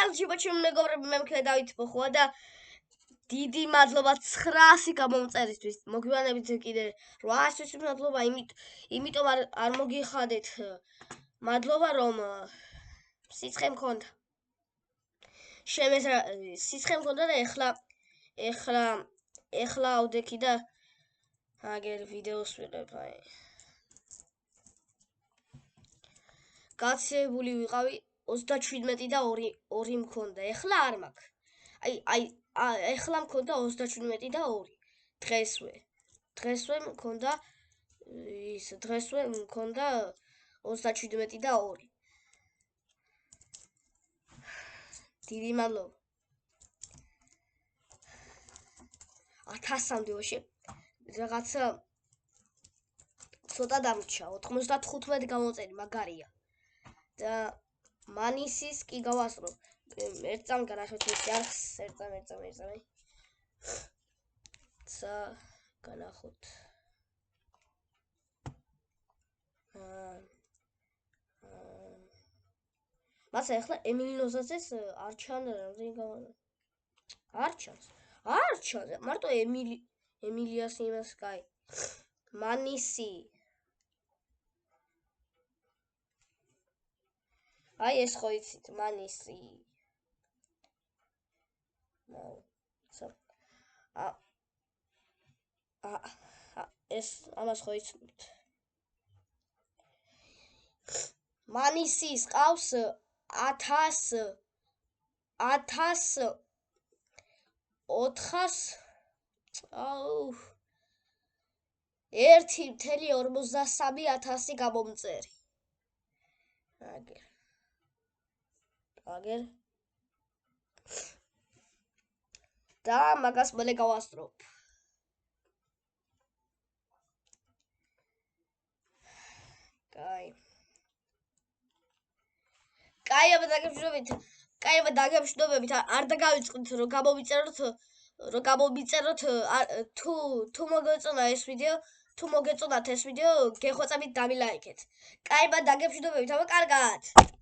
ხალხი ჩემი მეგობრები მე მხედავით მოხვა და დიდი მადლობა 900 გამომწერისთვის. მოგვიანებით კიდე 800 მადლობა, იმიტომ არ მოგიხადეთ. მადლობა რომ სიცხე მქონდა. სიცხე მქონდა და ეხლა ავდექი და აგერ ვიდეოს ვიღებ. გაცილებული ვიყავი 37 და 2 მქონდა. ეხლა არ მაქვს. ეხლა მქონდა 37 და 2. დღესვე მქონდა 37 და 2. დიდი მადლობა. 1000-მდე ვაში რაღაცა ცოტა დამრჩა. 95 გამომწერი მაგარია. და მანისის კი გავასწრო. ერთ წამ განახოთ ეს არხს, ერთ წამ. ცა განახოთ. მასა ახლა ემილინოზაძეს არ ჩანდა რამდენი გამანა. არ ჩანს. მარტო ემილიას იმას კაი. მანისი. აი ეს ხო იცით, მანისი. ეს ამას ხო იცით. მანისის ყავს 1400 1.43.000 გამომწერი. აგერ და მაგას მალე გავასწრობ. კაი, დაგემშვიდობებით, არ დაგავიწყდით რომ გამომიწეროთ თუ მოგეწონა ეს ვიდეო, თუ მოგეწონათ ეს ვიდეო, გეხვეწებით დამილაიქეთ. კაი, დაგემშვიდობებით, აბა კარგად.